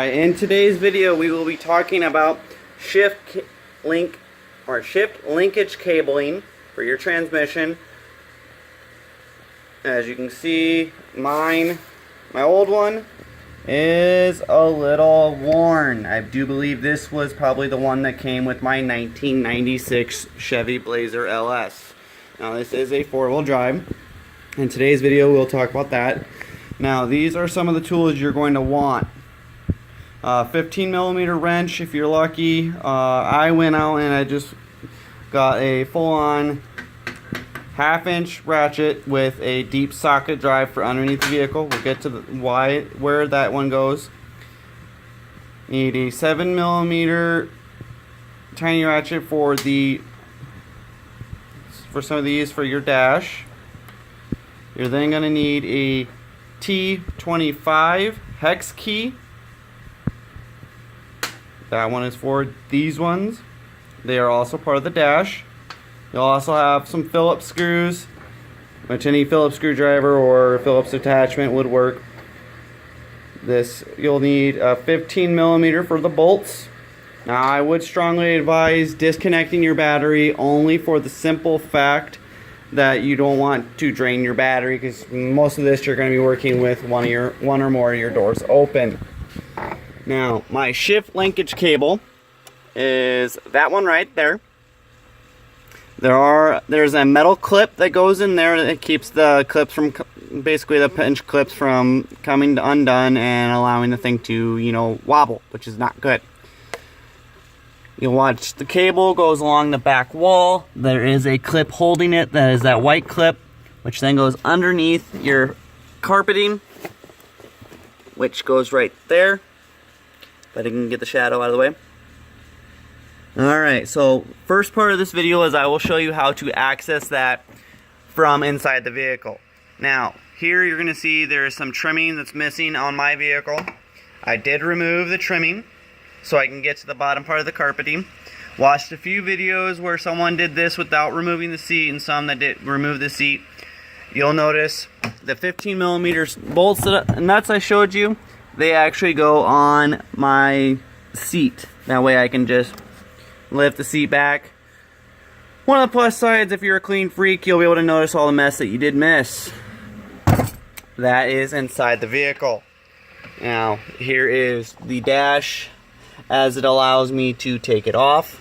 In today's video, we will be talking about shift linkage cabling for your transmission. As you can see, my old one is a little worn. I do believe this was probably the one that came with my 1996 Chevy Blazer LS. Now this is a four-wheel drive. In today's video, we'll talk about that. Now these are some of the tools you're going to want. 15mm wrench if you're lucky. I went out and I just got a full-on 1/2-inch ratchet with a deep socket drive for underneath the vehicle. We'll get to where that one goes. Need a 7mm tiny ratchet for some of these for your dash. You're then going to need a T25 hex key. That one is for these ones. They are also part of the dash. You'll also have some Phillips screws, which any Phillips screwdriver or Phillips attachment would work. You'll need a 15mm for the bolts. Now I would strongly advise disconnecting your battery only for the simple fact that you don't want to drain your battery, because most of this you're going to be working with one or more of your doors open. Now, my shift linkage cable is that one right there. There's a metal clip that goes in there that keeps the clips from, basically the pinch clips from coming undone and allowing the thing to, wobble, which is not good. You'll watch the cable goes along the back wall. There is a clip holding it, that is that white clip, which then goes underneath your carpeting, which goes right there. But I can get the shadow out of the way. Alright, so first part of this video is I will show you how to access that from inside the vehicle. Now, here you're going to see there's some trimming that's missing on my vehicle. I did remove the trimming so I can get to the bottom part of the carpeting. Watched a few videos where someone did this without removing the seat and some that did remove the seat. You'll notice the 15mm bolts and nuts I showed you, they actually go on my seat. That way I can just lift the seat back. One of the plus sides, if you're a clean freak, you'll be able to notice all the mess that you did miss. That is inside the vehicle. Now, here is the dash as it allows me to take it off.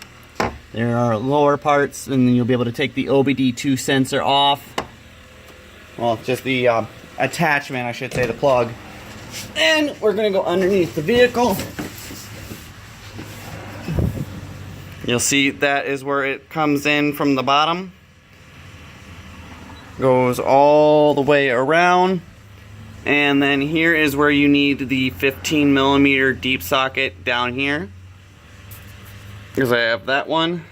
There are lower parts, and then you'll be able to take the OBD2 sensor off. Well, just the attachment, I should say, the plug. And we're going to go underneath the vehicle. You'll see that is where it comes in from the bottom. Goes all the way around. And then here is where you need the 15mm deep socket down here. Because I have that one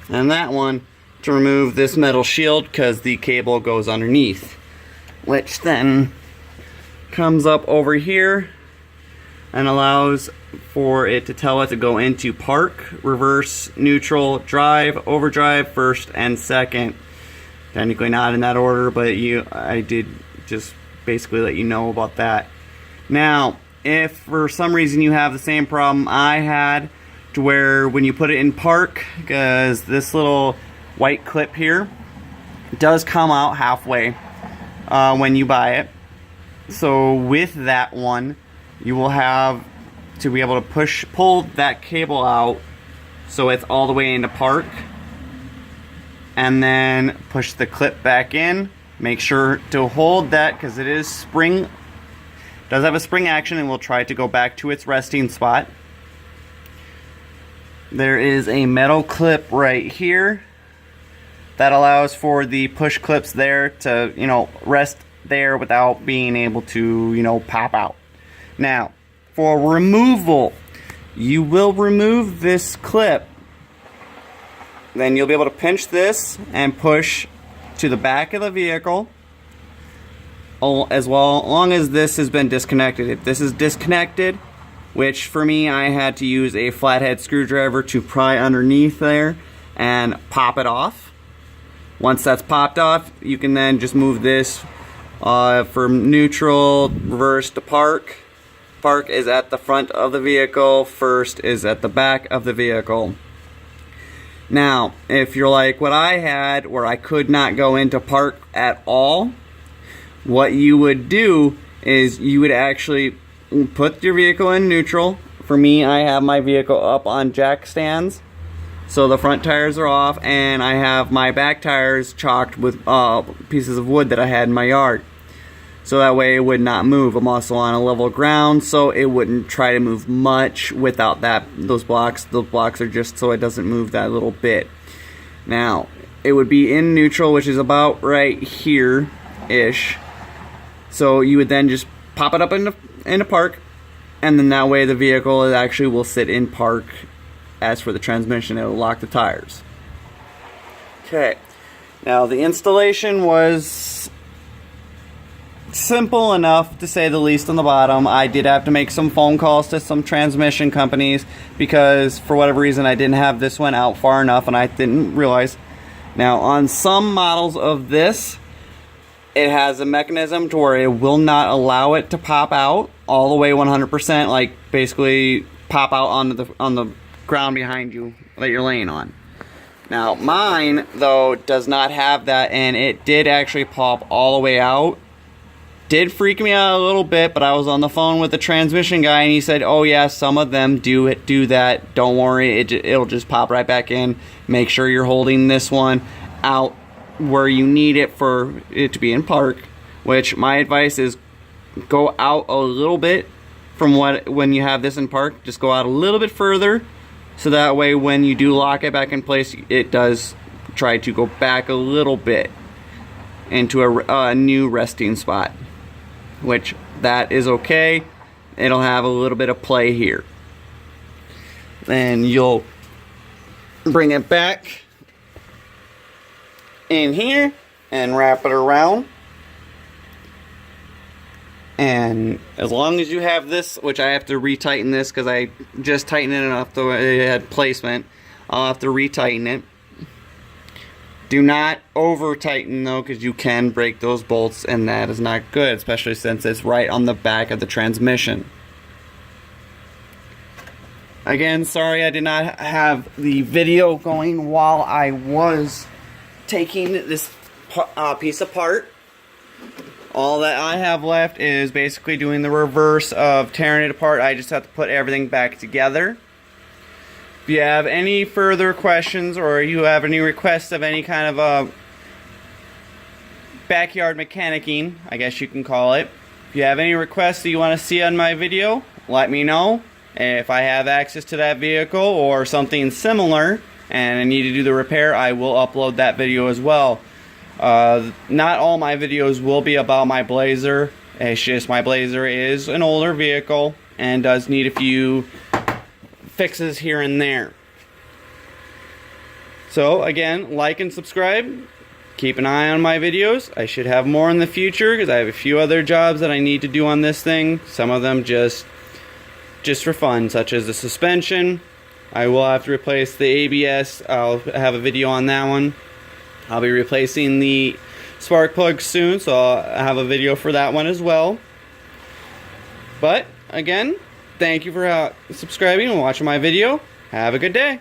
and that one to remove this metal shield, because the cable goes underneath. Which then comes up over here and allows for it to tell it to go into park, reverse, neutral, drive, overdrive, first and second. Technically not in that order, but I did just basically let you know about that. Now, if for some reason you have the same problem I had, to where when you put it in park, because this little white clip here does come out halfway when you buy it. So with that one, you will have to be able to pull that cable out so it's all the way into park, and then push the clip back in. Make sure to hold that, because it does have a spring action, and will try to go back to its resting spot. There is a metal clip right here that allows for the push clips there to, rest there without being able to, pop out. Now, for removal, you will remove this clip. Then you'll be able to pinch this and push to the back of the vehicle, as long as this has been disconnected. If this is disconnected, which for me, I had to use a flathead screwdriver to pry underneath there and pop it off. Once that's popped off, you can then just move this from neutral, reverse to park, park is at the front of the vehicle, first is at the back of the vehicle. Now, if you're like what I had, where I could not go into park at all, what you would do is you would actually put your vehicle in neutral. For me, I have my vehicle up on jack stands, so the front tires are off, and I have my back tires chalked with pieces of wood that I had in my yard. So that way it would not move. I'm also on a level ground, so it wouldn't try to move much without those blocks. Those blocks are just so it doesn't move that little bit. Now, it would be in neutral, which is about right here-ish. So you would then just pop it up into park, and then that way the vehicle actually will sit in park. As for the transmission, it will lock the tires. Okay, now the installation was simple enough, to say the least, on the bottom. I did have to make some phone calls to some transmission companies because for whatever reason I didn't have this one out far enough, and I didn't realize. Now, on some models of this, it has a mechanism to where it will not allow it to pop out all the way 100%, like basically pop out on the ground behind you that you're laying on. Now, mine, though, does not have that, and it did actually pop all the way out. Did freak me out a little bit, but I was on the phone with the transmission guy, and he said, oh yeah, some of them do that. Don't worry, it'll just pop right back in. Make sure you're holding this one out where you need it for it to be in park, which my advice is go out a little bit from when you have this in park. Just go out a little bit further, so that way when you do lock it back in place, it does try to go back a little bit into a new resting spot, which that is okay. It'll have a little bit of play here. Then you'll bring it back in here and wrap it around. And as long as you have this, which I have to retighten this because I just tightened it enough though it had placement, I'll have to retighten it. Do not over tighten though, because you can break those bolts, and that is not good, especially since it's right on the back of the transmission. Again, sorry I did not have the video going while I was taking this piece apart. All that I have left is basically doing the reverse of tearing it apart. I just have to put everything back together. If you have any further questions, or you have any requests of any kind of backyard mechanicking, I guess you can call it. If you have any requests that you want to see on my video, let me know. If I have access to that vehicle or something similar and I need to do the repair, I will upload that video as well. Not all my videos will be about my Blazer. It's just my Blazer is an older vehicle and does need a few fixes here and there. So again, like and subscribe. Keep an eye on my videos. I should have more in the future because I have a few other jobs that I need to do on this thing. Some of them just for fun, such as the suspension. I will have to replace the ABS. I'll have a video on that one. I'll be replacing the spark plug soon, so I'll have a video for that one as well. But again, thank you for subscribing and watching my video. Have a good day.